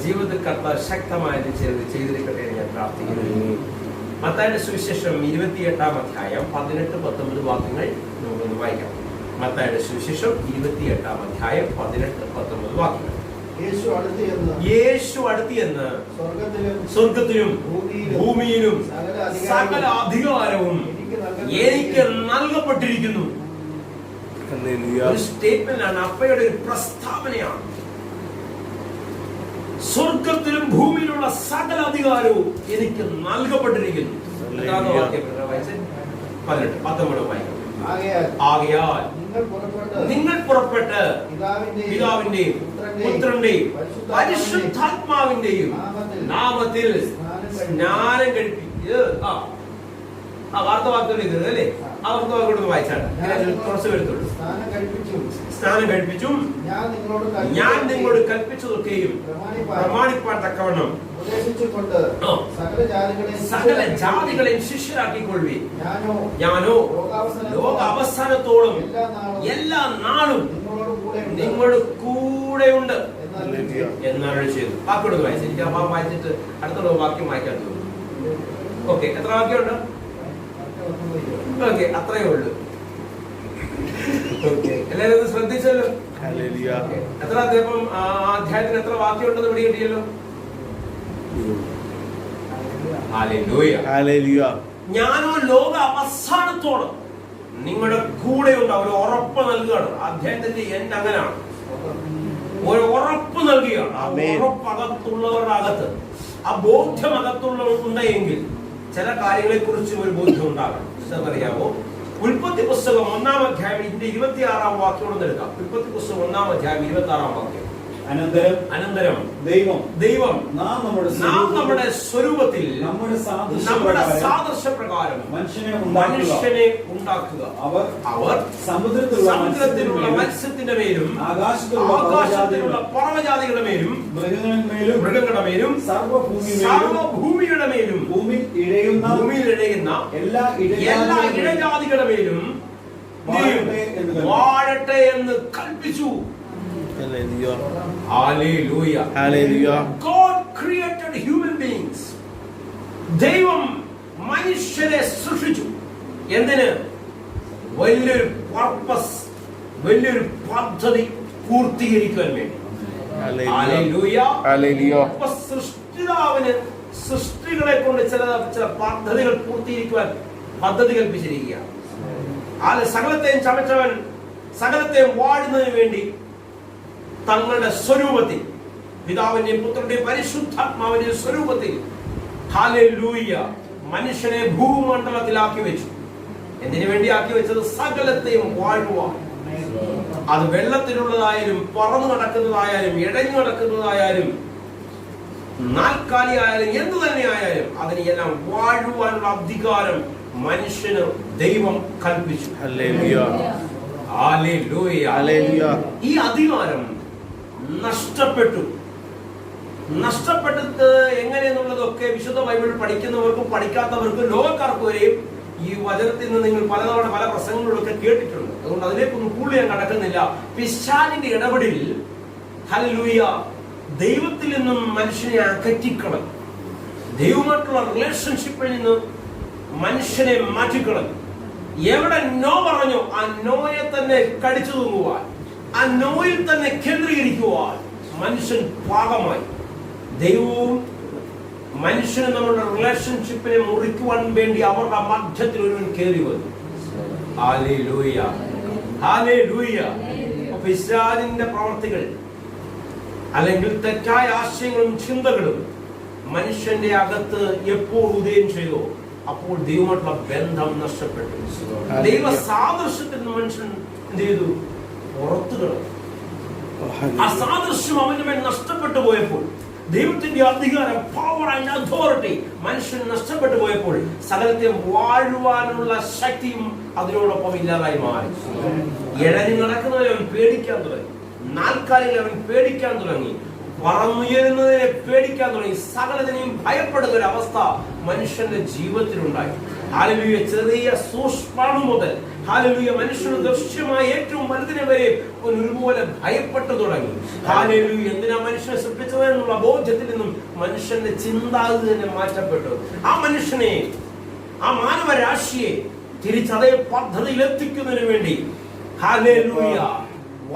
ജീവിതത്തിൽ കർത്താവ് ശക്തമായിട്ട് ചെയ്തിരിക്കട്ടെ എന്ന് ഞാൻ പ്രാർത്ഥിക്കുന്നു. മത്തായിയുടെ സുവിശേഷം 28-ാം അധ്യായം 18-19 വാക്യങ്ങൾ നമുക്കൊന്ന് വായിക്കാം. മത്തായിയുടെ സുവിശേഷം 28-ാം അധ്യായം 18-19 വാക്യങ്ങൾ. യേശു അടുത്തിയെന്ന് സ്വർഗത്തിലും ഭൂമിയിലും സകല അധികാരവും എനിക്ക് നൽകപ്പെട്ടിരിക്കുന്നു. ഒരു സ്റ്റേറ്റ്മെന്റ് ആണ്, അപ്പയുടെ ഒരു പ്രസ്താവനയാണ്. സ്വർഗത്തിലും ഭൂമിയിലുള്ള സകല അധികാരവും എനിക്ക് നൽകപ്പെട്ടിരിക്കുന്നു. 19 വായിക്കാം. ആകയാൽ നിങ്ങൾ പുറപ്പെട്ട് പിതാവിന്റെയും പുത്രന്റെയും പരിശുദ്ധാത്മാവിന്റെയും നാമത്തിൽ സ്നാനം കഴിപ്പിക്കുക. വാർത്തവാക്യം ഇത് അല്ലേ? ആ വാർത്തവാക്യം വായിച്ചാണ് കുറച്ച് വരുത്തുള്ളൂ. സ്നാനം കഴിപ്പിച്ചും ഞാൻ നിങ്ങളോട് കൽപ്പിച്ചതൊക്കെയും പ്രമാണിപ്പാൻ തക്കവണ്ണം സകല ജാതികളെയും ശിഷ്യരാക്കിക്കൊള്ളുവീൻ. ഞാനോ ലോക അവസാനത്തോളം എല്ലാ നാളും നിങ്ങളുടെ കൂടെയുണ്ട് എന്നരുളി ചെയ്തു. വാക്കോട് വായിച്ചു. എനിക്ക് ആ വായിച്ചിട്ട് അടുത്തുള്ള വാക്യം വായിക്കാൻ തോന്നുന്നു. ഓക്കെ, എത്ര വാക്യമുണ്ട്? ഓക്കെ, അത്രയേ ഉള്ളൂ. എല്ലാവരും ശ്രദ്ധിച്ചല്ലോ. എത്ര അധ്യായത്തിന് എത്ര വാക്യം ഉണ്ടെന്ന് പിടി കിട്ടിയല്ലോ. ഞാനോ ലോക അവസാനത്തോളം നിങ്ങളുടെ കൂടെ ഉണ്ടാവും. ഒരു ഉറപ്പ് നൽകുകയാണ്. അധ്യായത്തിന്റെ എൻഡ് അങ്ങനെയാണ്, ഒരു ഉറപ്പ് നൽകുകയാണ്. ആ ഉറപ്പകത്തുള്ളവരുടെ അകത്ത്, ആ ബോധ്യം അകത്തുള്ളവരുണ്ടെങ്കിൽ ചില കാര്യങ്ങളെ കുറിച്ച് ഒരു ബോധ്യം ഉണ്ടാകണം. അറിയാമോ? ഉൽപ്പത്തി പുസ്തകം 1-ാം അധ്യായം 26-ാം വാക്യോട് എടുക്കാം. ഉൽപ്പത്തി പുസ്തകം 1-ാം അധ്യായം 26-ാം വാക്യം. അനന്തരം ദൈവം നാം നമ്മുടെ സ്വരൂപത്തിൽ നമ്മുടെ സാദൃശ്യപ്രകാരം മനുഷ്യനെ ഉണ്ടാക്കുക. അവർ സമുദ്രത്തിലുള്ള മത്സ്യത്തിന്റെ മേലും ആകാശത്തിലുള്ള പറവജാതികളുടെ മേലും മൃഗങ്ങളുടെ മേലും സർവ്വഭൂമിയുടെ മേലും ഭൂമിയിൽ ഇഴയുന്ന എല്ലാ ഇഴജാതികളുടെ മേലും വാഴട്ടെ എന്ന് കൽപ്പിച്ചു. Hallelujah. Hallelujah. God created human beings. ദൈവം മനുഷ്യരെ സൃഷ്ടിച്ചു. എന്തിന്? വലിയൊരു പർപ്പസ്, വലിയൊരു പദ്ധതി പൂർത്തീകരിക്കാൻ വേണ്ടി. Hallelujah. സൃഷ്ടിതാവിന് സൃഷ്ടികളെ കൊണ്ട് ചില പദ്ധതികൾ പൂർത്തീകരിക്കുവാൻ പദ്ധതി കൽപ്പിച്ചിരിക്കുകയാണ്. സകലത്തെയും ചമച്ചവൻ സകലത്തെയും വാഴുന്നതിന് വേണ്ടി തങ്ങളുടെ സ്വരൂപത്തിൽ, പിതാവിന്റെയും പുത്രന്റെയും പരിശുദ്ധാത്മാവിന്റെയും സ്വരൂപത്തിൽ, ഹല്ലേലൂയ, മനുഷ്യനെ ഭൂമണ്ഡലത്തിലാക്കി വെച്ചു. എന്തിനു വേണ്ടി ആക്കി വെച്ചത്? സകലത്തെയും വാഴുവാൻ. അത് വെള്ളത്തിലുള്ളതായാലും പറന്നു നടക്കുന്നതായാലും ഇഴഞ്ഞു നടക്കുന്നതായാലും നാൽക്കാലിയായാലും എന്തു തന്നെ ആയാലും അതിനെല്ലാം വാഴുവാനുള്ള അധികാരം മനുഷ്യന് ദൈവം കൽപ്പിച്ചു. ഈ അധികാരം നഷ്ടപ്പെട്ടത് എങ്ങനെയെന്നുള്ളതൊക്കെ വിശുദ്ധ ബൈബിൾ പഠിക്കുന്നവർക്കും പഠിക്കാത്തവർക്കും ലോകക്കാർക്ക് വരെയും ഈ വചനത്തിൽ നിന്ന് നിങ്ങൾ പലതവണ പല പ്രസംഗങ്ങളിലൊക്കെ കേട്ടിട്ടുണ്ട്. അതുകൊണ്ട് അതിലേക്കൊന്നും കൂടുതൽ ഞാൻ കടക്കുന്നില്ല. പിശാചിന്റെ ഇടപെടൽ, ഹല്ലേലൂയ, ദൈവത്തിൽ നിന്നും മനുഷ്യനെ അകറ്റിക്കളഞ്ഞു. ദൈവമായിട്ടുള്ള റിലേഷൻഷിപ്പിൽ നിന്ന് മനുഷ്യനെ മാറ്റിക്കളഞ്ഞു. എവിടെ നോ പറഞ്ഞോ ആ നോയെ തന്നെ കടിച്ചു തൂങ്ങുവാൻ, ആ നോയിൽ തന്നെ കേന്ദ്രീകരിക്കുവാൻ മനുഷ്യൻ പാകമായി. ദൈവവും മനുഷ്യനും നമ്മളുടെ റിലേഷൻഷിപ്പിനെ മുറിക്കുവാൻ വേണ്ടി അവരുടെ മധ്യത്തിൽ ഒരുവൻ കയറി വന്നു. Hallelujah, hallelujah. പിശാചിന്റെ പ്രവർത്തികൾ അല്ലെങ്കിൽ തെറ്റായ ആശയങ്ങളും ചിന്തകളും മനുഷ്യന്റെ അകത്ത് എപ്പോൾ ഉദയം ചെയ്തോ അപ്പോൾ ദൈവമായിട്ടുള്ള ബന്ധം നഷ്ടപ്പെട്ടു. ദൈവ സാദൃശ്യത്തിൽ നിന്ന് മനുഷ്യൻ എന്ത് ചെയ്തു? പുറത്തു കിടന്നു. ആ സാദൃശ്യം അവന്റെ മേൽ നഷ്ടപ്പെട്ടു പോയപ്പോൾ, ദൈവത്തിന്റെ അധികാരം, പവർ ആൻഡ് അതോറിറ്റി മനുഷ്യൻ നഷ്ടപ്പെട്ടു പോയപ്പോൾ സകലത്തെയും വാഴുവാനുള്ള ശക്തിയും അതിനോടൊപ്പം ഇല്ലാതായി മാറി. ഇഴഞ്ഞു നടക്കുന്നവരെ അവൻ പേടിക്കാൻ തുടങ്ങി. നാൽക്കാലികൾ അവൻ പേടിക്കാൻ തുടങ്ങി. പറന്നുയരുന്നതിനെ പേടിക്കാൻ തുടങ്ങി. സകലതിനെയും ഭയപ്പെടുന്ന ഒരു അവസ്ഥ മനുഷ്യന്റെ ജീവിതത്തിലുണ്ടായി. ഹല്ലേലൂയ. ചെറിയ സൂക്ഷ്മാണു മുതൽ ഹല്ലേലൂയ മനുഷ്യന് ദൃശ്യമായ ഏറ്റവും വലുതിനെ വരെ ഒരുപോലെ ഭയപ്പെട്ടു തുടങ്ങി. ഹല്ലേലൂയ. എന്തിനാ മനുഷ്യനെ സൃഷ്ടിച്ചത് എന്നുള്ള ബോധ്യത്തിൽ നിന്നും മനുഷ്യന്റെ ചിന്താഗതി തന്നെ മാറ്റപ്പെട്ടു. ആ മനുഷ്യനെ, ആ മാനവരാശിയെ തിരിച്ചതേ പദ്ധതിയിൽ എത്തിക്കുന്നതിന് വേണ്ടി ഹല്ലേലൂയ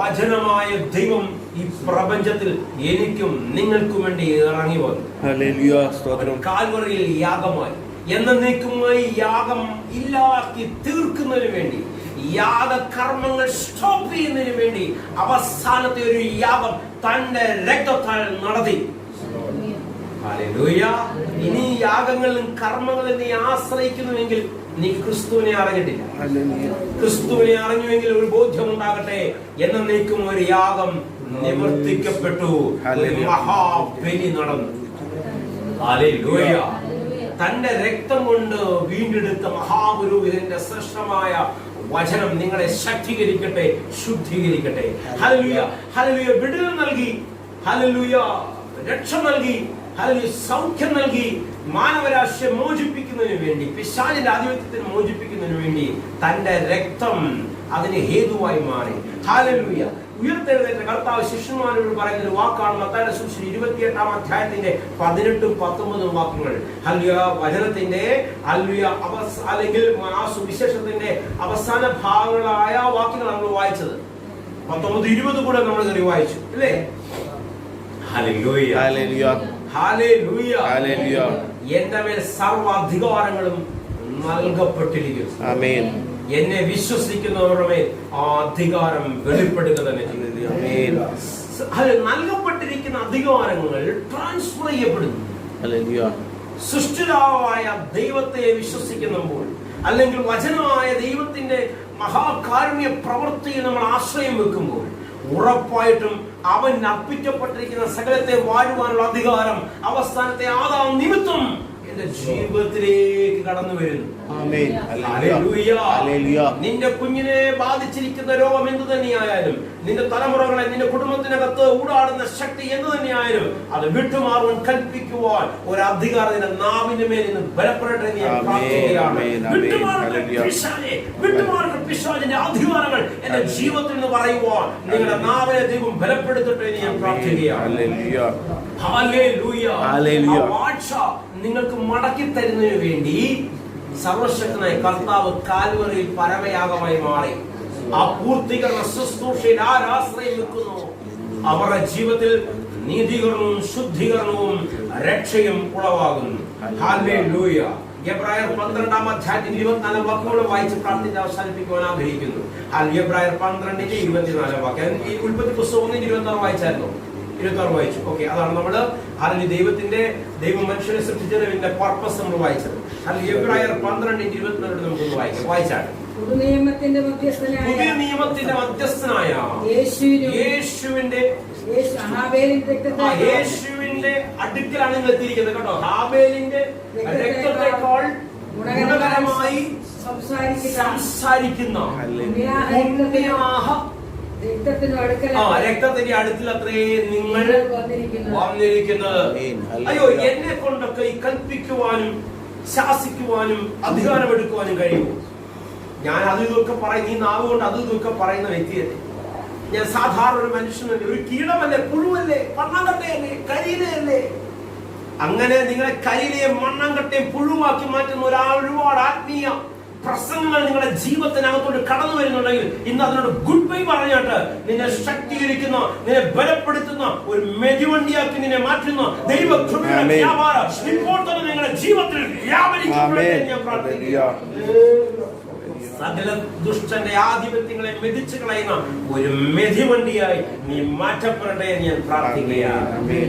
വചനമായ ദൈവം ഈ പ്രപഞ്ചത്തിൽ എനിക്കും നിങ്ങൾക്കും വേണ്ടി ഇറങ്ങി വന്നു. ഹല്ലേലൂയ. സ്തോത്രം. കാൽവറിയിൽ യാഗമായി എന്നേക്കുമായി യാഗം ഇല്ലാക്കി തീർക്കുന്നതിന് വേണ്ടി, യാഗകർമ്മങ്ങൾ സ്റ്റോപ്പ് ചെയ്യുന്നതിന് വേണ്ടി അവസാനത്തെ ഒരു യാഗം തന്റെ രക്തത്താൽ നടത്തി. ഹല്ലേലൂയ. ഇനി യാഗങ്ങളിലും കർമ്മങ്ങളിലും നീ ആശ്രയിക്കുന്നുവെങ്കിൽ നീ ക്രിസ്തുവിനെ അറിഞ്ഞിട്ടില്ല. ക്രിസ്തുവിനെ അറിഞ്ഞുവെങ്കിൽ ഒരു ബോധ്യം ഉണ്ടാകട്ടെ, എന്നേക്കും ഒരു യാഗം നിവർത്തിക്കപ്പെട്ടു, മഹാബലി നടന്നു. ഹല്ലേലൂയ. തന്റെ രക്തം കൊണ്ട് വീണ്ടെടുത്ത മഹാപുരോഹിതന്റെ ശ്രേഷ്ഠമായ വചനം നിങ്ങളെ ശക്തീകരിക്കട്ടെ, ശുദ്ധീകരിക്കട്ടെ. ഹല്ലേലൂയ. ഹല്ലേലൂയ. വിടുതൽ നൽകി, ഹല്ലേലൂയ രക്ഷ നൽകി, ഹല്ലേലൂയ സൗഖ്യം നൽകി, മാനവരാശിയെ മോചിപ്പിക്കുന്നതിന് വേണ്ടി, പിശാചിന്റെ ആധിപത്യത്തിന് മോചിപ്പിക്കുന്നതിന് വേണ്ടി തന്റെ രക്തം അതിന് ഹേതുവായി മാറി. ഹല്ലേലൂയ. ഉയർത്തെഴുന്നേറ്റ കർത്താവ് ശിഷ്യന്മാരോട് പറയുന്ന ഒരു വാക്കാണ് മത്തായിയുടെ സുവിശേഷം 28-ാം അധ്യായത്തിന്റെ 18-19 വാക്യങ്ങൾ. ഹല്ലേലൂയ. വചനത്തിന്റെ ഹല്ലേലൂയ അല്ലെങ്കിൽ ആ സുവിശേഷത്തിന്റെ അവസാന ഭാഗങ്ങളായ വാക്യങ്ങൾ നമ്മൾ വായിച്ചത്. 19-20 കൂടെ നമ്മൾ കയറി വായിച്ചു അല്ലേ? ഹല്ലേലൂയ. ഹല്ലേലൂയ. ഹല്ലേലൂയ. ഹല്ലേലൂയ. എന്റെ മേൽ സർവ്വ അധികാരങ്ങളും നൽകപ്പെട്ടിരിക്കുന്നു. ആമേൻ. എന്നെ വിശ്വസിക്കുന്നവരുടെ മേൽ ആ അധികാരം വെളിപ്പെടുക തന്നെ ചെയ്യും. നൽകപ്പെട്ടിരിക്കുന്ന അധികാരങ്ങൾ ട്രാൻസ്ഫർ ചെയ്യപ്പെടുന്നു. ഹല്ലേലൂയ. സൃഷ്ടിതാവായ ദൈവത്തെ വിശ്വസിക്കുമ്പോൾ, അല്ലെങ്കിൽ വചനമായ ദൈവത്തിന്റെ മഹാകാരുണ്യ പ്രവൃത്തിയിൽ നമ്മൾ ആശ്രയം വെക്കുമ്പോൾ, ഉറപ്പായിട്ടും അവൻ അർപ്പിക്കപ്പെട്ടിരിക്കുന്ന സകലത്തെ വാഴുവാനുള്ള അധികാരം അവസാനത്തെ ആദാം നിമിത്തം എന്റെ ജീവിതത്തിലേക്ക് കടന്നു വരുന്നു. നിന്റെ കുഞ്ഞിനെ ബാധിച്ചിരിക്കുന്ന രോഗം എന്തു തന്നെയായാലും, നിന്റെ തലമുറകളെ, നിന്റെ കുടുംബത്തിനകത്ത് ഊടാടുന്ന ശക്തി എന്തു തന്നെയായാലും അത് വിട്ടുമാറുവാൻ കൽപ്പിക്കുവാൻ ഒരു അധികാരം നിന്റെ നാവിന്റെ മേൽ നിന്ന് ബലപ്പെടട്ടെ എന്ന് ഞാൻ പ്രാർത്ഥിക്കുകയാണ്. വിട്ടുമാറുന്ന പിശാചിന്റെ അധികാരങ്ങൾ എന്റെ ജീവിതത്തിൽ നിന്ന് പറയുവാൻ നിങ്ങളുടെ നാവിനെ ദൈവം ബലപ്പെടുത്തട്ടെ എന്ന് ഞാൻ പ്രാർത്ഥിക്കുകയാണ്. നിങ്ങൾക്ക് മടക്കി തരുന്നതിന് വേണ്ടി സർവശക്തനായ കർത്താവ് കാൽവറിയിൽ പരമയാഗമായി മാറി. ആ പൂർത്തീകരണ ശുശ്രൂഷയിൽ ആരാശ്രയം വെക്കുന്നു അവരുടെ ജീവിതത്തിൽ നീതീകരണവും ശുദ്ധീകരണവും രക്ഷയും ഉളവാകുന്നു. ഹല്ലേലൂയ. എബ്രായർ 12-ാം അധ്യായത്തിൽ 24 വാക്യങ്ങൾ വായിച്ച് പ്രാർത്ഥിച്ച് അവസാനിപ്പിക്കുവാൻ ആഗ്രഹിക്കുന്നു. എബ്രായർ 12-ന്റെ 24 ഈ ഉൽപ്പത്തി പുസ്തകം 1:26 വായിച്ചായിരുന്നു. 26 വായിച്ചു. ഓക്കെ, അതാണ് നമ്മള് ദൈവം മനുഷ്യനെ സൃഷ്ടിച്ചതിന്റെ പർപ്പസ് നമ്മൾ വായിച്ചത്. എബ്രായർ 12:24 നമുക്കൊന്ന് വായിക്കാം. വായിച്ചാണ്. പുതിയ നിയമത്തിന്റെ മധ്യസ്ഥനായ യേശുവിന്റെ അടുക്കലാണ് നിങ്ങൾ എത്തിയിരിക്കുന്നത് കേട്ടോ. ഹാബേലിന്റെ രക്തത്തെക്കാൾ ഗുണകരമായി സംസാരിക്കുന്ന രക്തത്തിന്റെ അടുത്തിൽ അത്രേ നിങ്ങൾ വന്നിരിക്കുന്നത്. അയ്യോ, എന്നെ കൊണ്ടൊക്കെ ഈ കൽപ്പിക്കുവാനും ശാസിക്കുവാനും അധികാരമെടുക്കുവാനും കഴിയുമോ? ഞാൻ അത് ഇതൊക്കെ പറയും, ഈ നാവ് കൊണ്ട് അത് ഇതൊക്കെ പറയുന്ന വ്യക്തിയല്ലേ ഞാൻ. സാധാരണ ഒരു മനുഷ്യനല്ലേ, ഒരു കീടമല്ലേ, പുഴുവല്ലേ, മണ്ണാങ്കട്ടയല്ലേ, കരിയിലയല്ലേ. അങ്ങനെ നിങ്ങളെ കരിയിലെയും മണ്ണാങ്കട്ടയും പുഴുവാക്കി മാറ്റുന്ന ഒരുപാട് ആത്മീയ പ്രസംഗങ്ങൾ നിങ്ങളുടെ ജീവിതത്തിനകത്തോട്ട് കടന്നു വരുന്നുണ്ടെങ്കിൽ ഇന്ന് അതിനോട് ഗുഡ് ബൈ പറഞ്ഞിട്ട് നിന്നെ ശക്തീകരിക്കുന്ന, നിന്നെ ബലപ്പെടുത്തുന്ന ഒരു മെതിവണ്ടിയാക്കി നിന്നെ മാറ്റുന്ന ദൈവകൃപയുടെ വ്യാപാരം ഇപ്പോൾ തന്നെ നിങ്ങളുടെ ജീവിതത്തിൽ വ്യാപരിക്കപ്പെടട്ടെ എന്ന് ഞാൻ പ്രാർത്ഥിക്കുന്നു. സകല ദുഷ്ടന്റെ ആധിപത്യങ്ങളെ മെതിച്ചു കളയുന്ന ഒരു മെതിവണ്ടിയായി നീ മാറ്റപ്പെടട്ടെ എന്ന് ഞാൻ പ്രാർത്ഥിക്കുകയാണ്.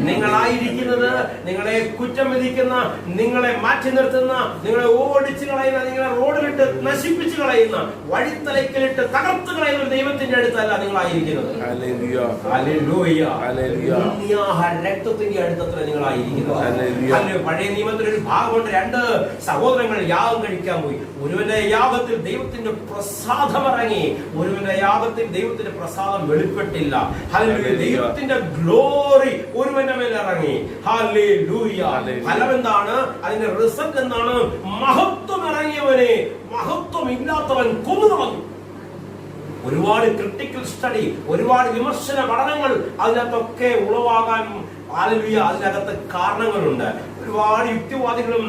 നിങ്ങളായിരിക്കുന്നത് നിങ്ങളെ കുറ്റം വിധിക്കുന്ന, നിങ്ങളെ മാറ്റി നിർത്തുന്ന, നിങ്ങളെ ഓടിച്ചു കളയുന്ന, നിങ്ങളെ റോഡിലിട്ട് നശിപ്പിച്ചു കളയുന്ന, വഴിത്തലയ്ക്കലിട്ട് തകർത്ത് കളയുന്ന ദൈവത്തിന്റെ അടുത്തല്ല നിങ്ങളായിരിക്കുന്നത്. രക്തത്തിന്റെ അടുത്തത്ര നിങ്ങളായിരിക്കുന്നത്. പഴയ നിയമത്തിൽ ഒരു ഭാഗമുണ്ട്. 2 സഹോദരങ്ങൾ യാഗം കഴിക്കാൻ പോയി. ഒരുവന്റെ യാഗത്തിൽ ദൈവത്തിന്റെ ദൈവത്തിന്റെ പ്രസാദം ഇറങ്ങി. ഒരുവന്റെ യാഗത്തിൽ ദൈവത്തിന്റെ പ്രസാദം വെളിപ്പെട്ടില്ല. ഹല്ലേലൂയ. ദൈവത്തിന്റെ ഗ്ലോറി ഒരുവന്റെ മേൽ ഇറങ്ങി. ഹല്ലേലൂയ. ഫലം എന്താണ്? അതിന്റെ റിസൾട്ട് എന്താണ്? മഹത്വം ഇറങ്ങിയവനെ മഹത്വം ഇല്ലാത്തവൻ കൊന്നുകളഞ്ഞു. ഒരുപാട് ക്രിട്ടിക്കൽ സ്റ്റഡി, ഒരുപാട് വിമർശന പഠനങ്ങൾ അതിനകത്തൊക്കെ ഉളവാകാൻ അതിനകത്ത് കാരണങ്ങളുണ്ട്. ഒരുപാട് യുക്തിവാദികളും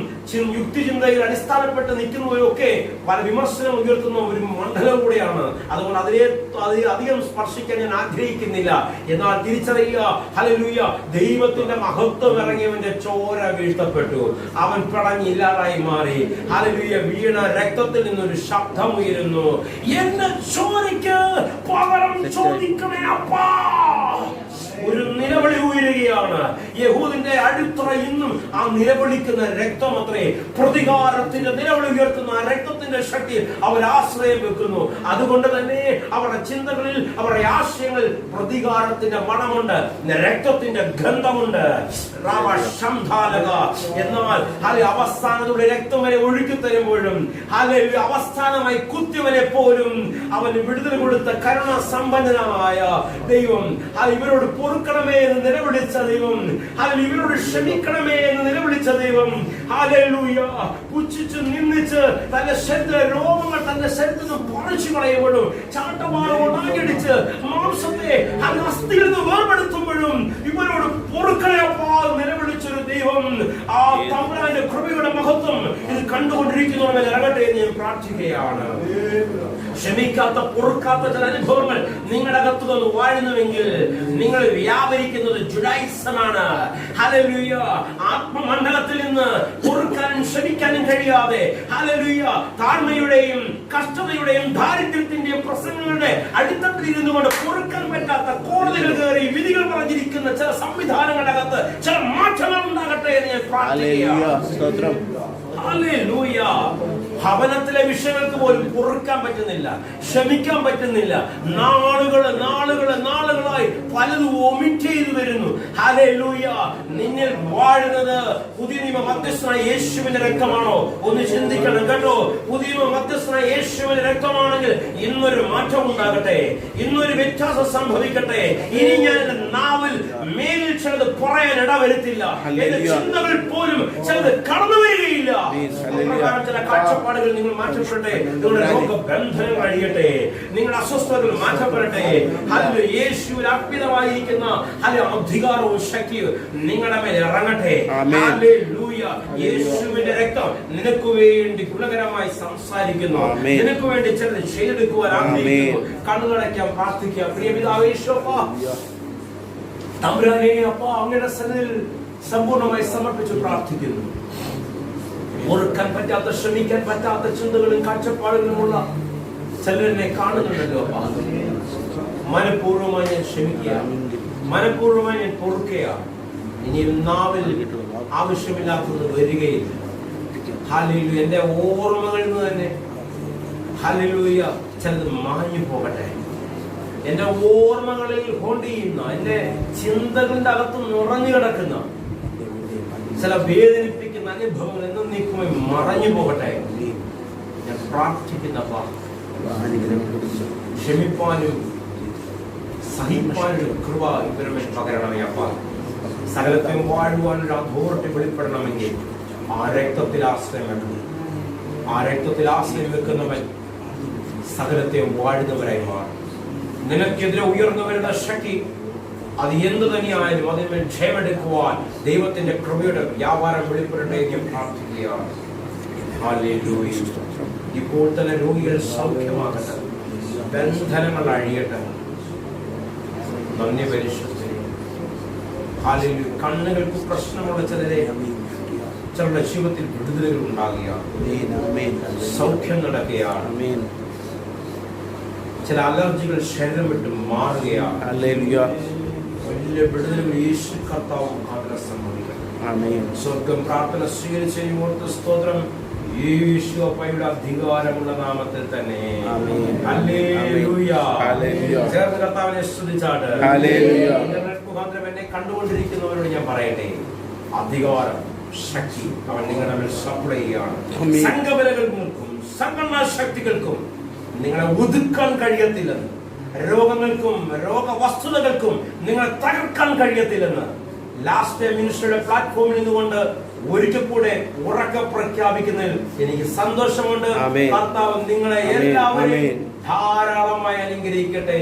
യുക്തിചിന്തയിൽ അടിസ്ഥാനപ്പെട്ട് നിൽക്കുന്നവരും ഒക്കെ പല വിമർശനം ഉയർത്തുന്ന ഒരു മണ്ഡലം കൂടെയാണ്. അതുകൊണ്ട് അതിനെ അധികം സ്പർശിക്കാൻ ഞാൻ ആഗ്രഹിക്കുന്നില്ല. എന്നാൽ തിരിച്ചറിയുക, ഹല്ലേലൂയ, ദൈവത്തിന്റെ മഹത്വം ഇറങ്ങിയവന്റെ ചോര വീഴ്ത്തപ്പെട്ടു. അവൻ പടഞ്ഞില്ലാതായി മാറി. ഹല്ലേലൂയ. വീണ രക്തത്തിൽ നിന്നൊരു ശബ്ദം ഉയരുന്നു, എന്റെ ചോരയ്ക്ക് പകരം ചോദിക്കണേ അപ്പാ. ഒരു നിലവിളി ഉയരുകയാണ്. യഹൂദിന്റെ അടിത്തറ ഇന്നും ആ നിലവിളിക്കുന്ന രക്തമത്രേ. പ്രതികാരത്തിന്റെ നിലവിളി ഉയർത്തുന്ന ആ രക്തത്തിന്റെ ശക്തി അവർ ആശ്രയം വെക്കുന്നു. അതുകൊണ്ട് തന്നെ അവരുടെ ചിന്തകളിൽ, അവരുടെ ആശയങ്ങളിൽ പ്രതികാരത്തിന്റെ മണമുണ്ട്, രക്തത്തിന്റെ ഗന്ധമുണ്ട്. എന്നാൽ അവസാനത്തോടെ രക്തം വരെ ഒഴുക്കി തരുമ്പോഴും അവസാനമായി കുത്തിയവനെ പോലും അവന് വിടുതൽ കൊടുത്ത കരുണ സമ്പന്നനായ ദൈവം, ഇവരോട് പൊറുക്കണമേ എന്ന് നിലവിളിച്ച ദൈവം, ഇവരോട് ക്ഷമിക്കണമേ എന്ന് നിലവിളിച്ച ദൈവം, ഹല്ലേലൂയ, പുച്ഛിച്ച് നിന്ദിച്ച് തന്റെ ശരീര രോമങ്ങൾ തന്റെ ശരീരത്തിൽ പറിച്ചു കളയുമ്പോഴും ചാട്ടവാറോടാകിടിച്ച് മാംസത്തെ അസ്ഥിയിൽ നിന്ന് വേർപെടുത്തുമ്പോഴും ഇവരോട് പൊറുക്കണയപ്പാ നിലവിളിച്ചൊരു ദൈവം, ആ തമ്പുരാന്റെ കൃപയുടെ മഹത്വം ഇത് കണ്ടുകൊണ്ടിരിക്കുന്നവരെ ഇറങ്ങട്ടെ എന്ന് ഞാൻ പ്രാർത്ഥിക്കുകയാണ്. ക്ഷമിക്കാത്ത, പൊറുക്കാത്ത ചില അനുഭവങ്ങൾ നിങ്ങളുടെ അകത്ത് നിന്ന് വാഴുന്നുവെങ്കിൽ നിങ്ങൾ വ്യാപരിക്കുന്നത് ജുഡായിസമാണ്. ഹല്ലേലൂയ. ആത്മമണ്ഡലത്തിൽ നിന്ന് പൊറുക്കാനും ക്ഷമിക്കാനും കഴിയാതെ, ഹല്ലേലൂയ, താഴ്മയുടെയും കഷ്ടതയുടെയും ദാരിദ്ര്യത്തിന്റെയും പ്രസംഗങ്ങളുടെ അടിത്തട്ടിൽ ഇരുന്നുകൊണ്ട് പൊറുക്കാൻ പറ്റാത്ത കോടതികൾ കയറി വിധികൾ പറഞ്ഞിരിക്കുന്ന ചില സംവിധാനങ്ങളുടെ അകത്ത് ചില മാറ്റങ്ങൾ ഉണ്ടാകട്ടെ എന്ന് ഞാൻ പ്രാർത്ഥിക്കുകയാണ്. ഹല്ലേലൂയ. ഭവനത്തിലെ വിഷയങ്ങൾക്ക് പോലും പൊറുക്കാൻ പറ്റുന്നില്ല, ക്ഷമിക്കാൻ പറ്റുന്നില്ല. നാളുകളായി പലതും ഒമിറ്റ് ചെയ്തു വരുന്നു. ഹല്ലേലൂയ. നിന്നിൽ വാഴുന്നത് പുതിയ നിയമ മധ്യസ്ഥനായ യേശുവിന്റെ രക്തമാണോ? ഒന്ന് ചിന്തിക്കണം കേട്ടോ. പുതിയ നിയമ മധ്യസ്ഥനായ യേശുവിന്റെ രക്തമാണെങ്കിൽ ഇന്നൊരു മാറ്റം ഉണ്ടാകട്ടെ, ഇന്നൊരു വ്യത്യാസം സംഭവിക്കട്ടെ. ഇനി ഞാൻ എന്റെ നാവിൽ മേലിൽ ചിലത് പറയാൻ ഇടവരുത്തില്ല, എന്റെ ചിന്തകൾ പോലും ചിലത് കടന്നു വരികയില്ല. ചില കാഴ്ചപ്പാടുകൾ നിങ്ങൾ മാറ്റപ്പെടട്ടെ, നിങ്ങളുടെ രോഗബന്ധനങ്ങൾ അഴിയട്ടെ, നിങ്ങളുടെ അസ്വസ്ഥതകൾ മാറ്റപ്പെടട്ടെ. ഹല്ലേലൂയ. യേശുവിൽ അർപ്പിതമായിരിക്കുന്ന അധികാരവും ശക്തിയും നിങ്ങളുടെ മേൽ ഇറങ്ങട്ടെ. ഹല്ലേലൂയ. യേശുവിന്റെ രക്തം നിനക്ക് വേണ്ടി ഗുണകരമായി സംസാരിക്കുന്നു, നിനക്ക് വേണ്ടി ചിലത് ചെയ്തെടുക്കുവാൻ ആഗ്രഹിക്കുന്നു. കണ്ണുകളടയ്ക്കാം, പ്രാർത്ഥിക്കാം. പ്രിയ പിതാവേ, യേശുവപ്പാ, തമ്പുരാനേ, അപ്പാ, അങ്ങയുടെ സന്നിധിയിൽ സമ്പൂർണ്ണമായി സമർപ്പിച്ച് പ്രാർത്ഥിക്കുന്നു. ഓർക്കാൻ പറ്റാത്ത, ശ്രമിക്കാൻ പറ്റാത്ത ചിന്തകളും കാഴ്ചപ്പാടുകളുമുള്ള ചിലരെന്നെ കാണുന്നുണ്ടല്ലോ അപ്പാ. മനഃപൂർവ്വമായി ഞാൻ ക്ഷമിക്കുക, മനഃപൂർവ്വമായി ഞാൻ പൊറുക്കുക. ഇനി നാവിൽ ആവശ്യമില്ലാത്തത് വരികയില്ല. ഹല്ലേലൂയ. എന്റെ ഓർമ്മകളിൽ നിന്ന് തന്നെ, ഹല്ലേലൂയ, ചിലത് മാഞ്ഞു പോകട്ടെ. എന്റെ ഓർമ്മകളിൽ ഹോണ്ട് ചെയ്യുന്ന, എന്റെ ചിന്തകളുടെ അകത്ത് നിറഞ്ഞു കിടക്കുന്ന ചില വേദനിപ്പിക്കുന്ന അനുഭവങ്ങൾ എന്നേക്കുമായി മറഞ്ഞു പോകട്ടെ. ഞാൻ പ്രാർത്ഥിക്കുന്നപ്പാ, ക്ഷമിപ്പാനും സഹിപ്പാനും കൃപ ഇവരുമേ പകരണമേ അപ്പാ. സകലത്തെയും വാഴുവാനൊരു അതോറിറ്റി വെളിപ്പെടണമെങ്കിൽ ആ രക്തത്തിൽ ആശ്രയം വേണം. ആ രക്തത്തിൽ ആശ്രയം വെക്കുന്നവൻ സകലത്തെയും വാഴുന്നവരായി മാറും. നിനക്കെതിരെ ഉയർന്നു വരുന്ന ശക്തി അത് എന്ത് തന്നെയായാലും അതിന്മേൽ ക്ഷേമെടുക്കുവാൻ ദൈവത്തിന്റെ കൃപയുടെ വ്യാപാരം വെളിപ്പെടട്ടെ എന്ന് പ്രാർത്ഥിക്കുകയാണ്. ഹല്ലേലൂയ. ഇപ്പോൾ തന്നെ രോഗികൾ സൗഖ്യമാകട്ടെ, ബന്ധനങ്ങൾ അഴിയട്ടെ. നന്ദി പരിശുദ്ധി. ഹല്ലേലൂയ. കണ്ണുകൾക്ക് പ്രശ്നമുള്ള ചിലരുടെ ജീവിതത്തിൽ വിടുതലുകൾ ഉണ്ടാകുകയാണ്, സൗഖ്യം നടക്കുകയാണ്. ചില അലർജികൾ ശരീരം വിട്ട് മാറുകയാണ്. വലിയ വിടുതലുകൾ യേശു കർത്താവും അതിനെ സംഭവിക്കട്ടെ. സ്വർഗം പ്രാർത്ഥന സ്വീകരിച്ച സ്തോത്രം യേശു അപ്പയുടെ അധികാരമുള്ള നാമത്തിൽ തന്നെ. ഹല്ലേലൂയ. ചേർന്ന് കർത്താവിനെ സ്തുതിച്ചാട്ട്. ഇന്റർനെറ്റ് മുഖാന്തരം എന്നെ കണ്ടുകൊണ്ടിരിക്കുന്നവരോട് ഞാൻ പറയട്ടെ, അധികാരം, ശക്തി അവൻ നിങ്ങളുടെ മേൽ സപ്ലൈ ചെയ്യുകയാണ്. സംഘബലകൾക്കും സംഘടനാ ശക്തികൾക്കും നിങ്ങളെ ഒതുക്കാൻ കഴിയത്തില്ലെന്ന്, രോഗങ്ങൾക്കും രോഗവസ്തുതകൾക്കും നിങ്ങളെ തകർക്കാൻ കഴിയത്തില്ലെന്ന് ലാസ്റ്റ് മിനിസ്റ്ററുടെ പ്ലാറ്റ്ഫോമിൽ നിന്നുകൊണ്ട് ഒരിക്കൽ കൂടെ ഉറക്കെ പ്രഖ്യാപിക്കുന്നതിൽ എനിക്ക് സന്തോഷമുണ്ട്. കർത്താവ് നിങ്ങളെ എല്ലാവരെയും ധാരാളമായി അനുഗ്രഹിക്കട്ടെ.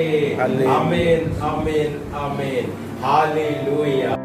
ആമേൻ, ആമേൻ, ആമേൻ. ഹല്ലേലൂയ.